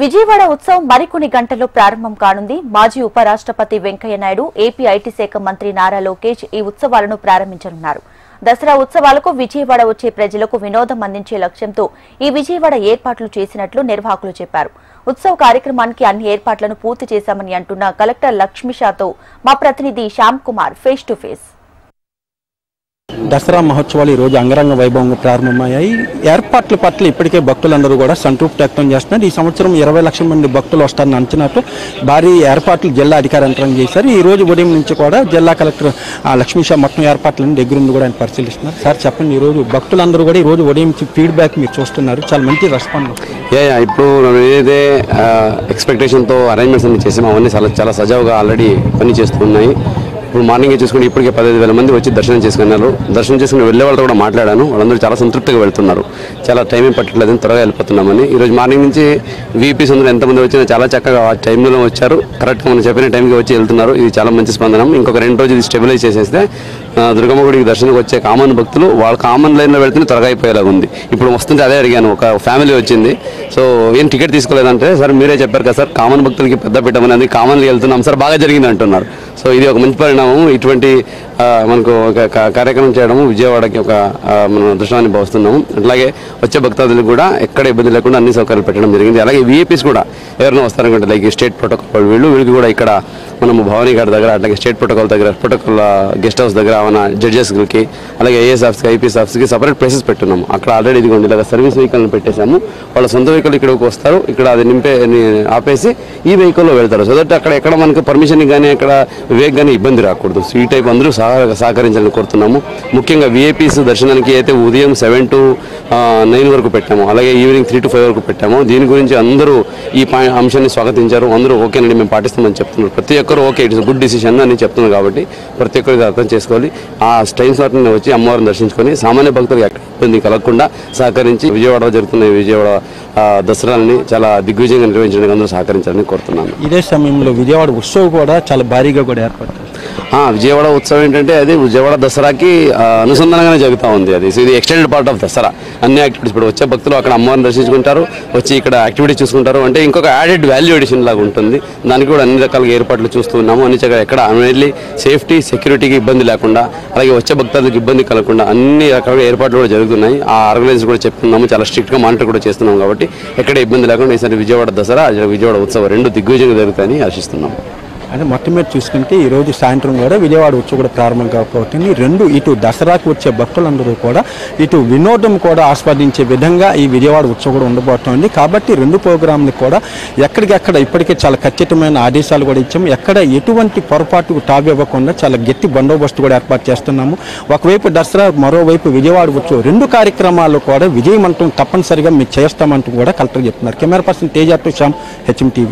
విజయవాడ ఉత్సవం మరికొన్ని గంటల్లో ప్రారంభం కానుంది. మాజీ ఉపరాష్ట్రపతి వెంకయ్య నాయుడు, ఏపీ ఐటీ శాఖ మంత్రి నారా లోకేష్ ఈ ఉత్సవాలను ప్రారంభించనున్నారు. దసరా ఉత్సవాలకు విజయవాడ వచ్చే ప్రజలకు వినోదం అందించే లక్ష్యంతో ఈ విజయవాడ ఏర్పాట్లు చేసినట్లు నిర్వాహకులు చెప్పారు. ఉత్సవ కార్యక్రమానికి అన్ని ఏర్పాట్లను పూర్తి చేశామని అంటున్న కలెక్టర్ లక్ష్మీషాతో మా ప్రతినిధి Shyam Kumar face to face. Dasara మహోత్సవాలు ఈ రోజు అంగరంగ వైభవంగా ప్రారంభమయ్యాయి. ఏర్పాట్ల పట్ల ఇప్పటికే భక్తులందరూ కూడా సంతృప్తి వ్యక్తం చేస్తున్నారు. ఈ సంవత్సరం 20 లక్షల మంది భక్తులు వస్తారని అంచనాతో భారీ ఏర్పాట్లు జిల్లా అధికార యంత్రం చేశారు. ఈ రోజు ఉదయం నుంచి కూడా జిల్లా కలెక్టర్ లక్ష్మీషా మొత్తం ఏర్పాట్లను దగ్గరుండి కూడా ఆయన పరిశీలిస్తున్నారు. సార్ చెప్పండి, ఈ రోజు భక్తులందరూ కూడా ఈ రోజు ఉదయం ఫీడ్బ్యాక్ మీరు చూస్తున్నారు, చాలా మంచి రెస్పాన్స్. ఇప్పుడు ఏదైతే ఎక్స్పెక్టేషన్తో అరేంజ్మెంట్స్ అన్ని చేసామో అవన్నీ చాలా సజావుగా ఆల్రెడీ పని చేస్తున్నాయి. ఇప్పుడు మార్నింగ్ చూసుకుంటే ఇప్పటికే 15,000 మంది వచ్చి దర్శనం చేసుకున్నారు. దర్శనం చేసుకుని వెళ్ళే వాళ్ళతో కూడా మాట్లాడాను. వాళ్ళందరూ చాలా సంతృప్తిగా వెళ్తున్నారు. చాలా టైం ఏం పట్టట్లేదని త్వరగా వెళ్ళిపోతున్నామని. ఈరోజు మార్నింగ్ నుంచి వీపీస్ అందరూ ఎంతమంది వచ్చినా చాలా చక్కగా ఆ టైంలో వచ్చారు. కరెక్ట్గా మనం చెప్పిన టైంకి వచ్చి వెళ్తున్నారు. ఇది చాలా మంచి స్పందనం. ఇంకొక 2 రోజులు ఇది స్టెబిలైజ్ చేసేస్తే దుర్గమ్మ గుడికి దర్శనంకి వచ్చే కామన్ భక్తులు వాళ్ళ కామన్ లైన్లో వెళ్తేనే త్వరగా అయిపోయేలాగా ఉంది. ఇప్పుడు వస్తుంటే అదే అడిగాను, ఒక ఫ్యామిలీ వచ్చింది. సో ఏం టికెట్ తీసుకోలేదంటే, సార్ మీరే చెప్పారు కదా సార్ కామన్ భక్తులకి పెద్ద పెట్టమని, అది కామన్గా వెళ్తున్నాం సార్, బాగా జరిగింది అంటున్నారు. సో ఇది ఒక మంచి పరిణామం. ఇటువంటి మనకు ఒక కార్యక్రమం చేయడము విజయవాడకి ఒక మనం దృష్టాన్ని భావిస్తున్నాము. అట్లాగే వచ్చే భక్తాదులకు కూడా ఎక్కడ ఇబ్బంది లేకుండా అన్ని సౌకర్యాలు పెట్టడం జరిగింది. అలాగే వీఐపీస్ కూడా ఎవరైనా వస్తారనుకుంటే లైక్ స్టేట్ ప్రోటోకాల్ వీళ్ళకి కూడా ఇక్కడ మనము భవానీ గారి దగ్గర, అట్లాగే స్టేట్ ప్రోటోకాల్ దగ్గర, ప్రోటోకాల్ గెస్ట్ హౌస్ దగ్గర మన జడ్జెస్కి, అలాగే ఐఏఎస్ ఆఫీస్కి, ఐపీఎస్ ఆఫీస్కి సపరేట్ ప్లేసెస్ పెట్టున్నాము. అక్కడ ఆల్రెడీ ఇదిగోండి ఇలాగ సర్వీస్ వెహికల్ని పెట్టేశాము. వాళ్ళ సొంత వెహికల్ ఇక్కడికి వస్తారు, ఇక్కడ అది ఆపేసి ఈ వెహికల్లో వెళ్తారు. సో దట్ అక్కడ ఎక్కడ మనకు పర్మిషన్ కానీ అక్కడ వివేక్ కానీ ఇబ్బంది రాకూడదు. సో ఈ టైప్ అందరూ సహకరించాలని కోరుతున్నాము. ముఖ్యంగా వీఐపీస్ దర్శనానికి అయితే ఉదయం 7 to 9 వరకు పెట్టాము, అలాగే ఈవినింగ్ 3 to 5 వరకు పెట్టాము. దీని గురించి అందరూ ఈ అంశాన్ని స్వాగతించారు. అందరూ ఓకేనండి మేము పాటిస్తామని చెప్తున్నారు. ప్రతి ఒక్కరు ఓకే, ఇట్స్ గుడ్ డిసిషన్ అని చెప్తున్నారు. కాబట్టి ప్రతి ఒక్కరికి అర్థం చేసుకోవాలి. ఆ టైం స్లాట్ని వచ్చి అమ్మవారిని దర్శించుకొని సామాన్య భక్తులకు ఎక్కడ ఇబ్బంది కలగకుండా సహకరించి విజయవాడలో జరుగుతున్న విజయవాడ దసరాని చాలా దిగ్విజయంగా నిర్వహించడానికి అందరూ సహకరించాలని కోరుతున్నాను. ఇదే సమయంలో విజయవాడ ఉత్సవం కూడా చాలా భారీగా కూడా ఏర్పడుతుంది. విజయవాడ ఉత్సవం ఏంటంటే అది విజయవాడ దసరాకి అనుసంధానంగానే జరుగుతూ ఉంది. అది ఇది ఎక్స్టెండెడ్ పార్ట్ ఆఫ్ దసరా. అన్ని యాక్టివిటీస్ ఇప్పుడు వచ్చే భక్తులు అక్కడ అమ్మవారిని దర్శించుకుంటారు, వచ్చి ఇక్కడ యాక్టివిటీస్ చూసుకుంటారు. అంటే ఇంకొక యాడెడ్ వాల్యూ ఎడిషన్ లాగా ఉంటుంది. దానికి కూడా అన్ని రకాల ఏర్పాట్లు చూస్తున్నాము. అన్ని చక్కగా ఎక్కడ అన్నిటి సేఫ్టీ సెక్యూరిటీకి ఇబ్బంది లేకుండా, అలాగే వచ్చే భక్తులకు ఇబ్బంది కలగకుండా అన్ని రకాల ఏర్పాట్లు కూడా జరుగుతున్నాయి. ఆ ఆర్గనైజర్ కూడా చెప్తున్నాము, చాలా స్ట్రిక్ట్గా మానిటర్ కూడా చేస్తున్నాం. కాబట్టి ఎక్కడ ఇబ్బంది లేకుండా ఈసారి విజయవాడ దసరా, విజయవాడ ఉత్సవం 2 దిగ్విజయంగా జరుగుతాయని ఆశిస్తున్నాం. అంటే మొత్తం మీద చూసుకుంటే ఈ రోజు సాయంత్రం కూడా విజయవాడ ఉత్సవం కూడా ప్రారంభం కాబోతుంది. 2 ఇటు దసరాకు వచ్చే భక్తులందరూ కూడా ఇటు వినోదం కూడా ఆస్వాదించే విధంగా ఈ విజయవాడ ఉత్సవం కూడా ఉండబోతోంది. కాబట్టి 2 ప్రోగ్రాంలు కూడా ఎక్కడికెక్కడ ఇప్పటికే చాలా ఖచ్చితమైన ఆదేశాలు కూడా ఇచ్చాము. ఎక్కడ ఎటువంటి పొరపాటు తావివ్వకుండా చాలా గట్టి బందోబస్తు కూడా ఏర్పాటు చేస్తున్నాము. ఒకవైపు దసరా, మరోవైపు విజయవాడ ఉత్సవం 2 కార్యక్రమాలు కూడా విజయవంతం తప్పనిసరిగా మీరు చేస్తామంటూ కూడా కలెక్టర్ చెప్తున్నారు. Camera person Teja to Shyam, HM TV.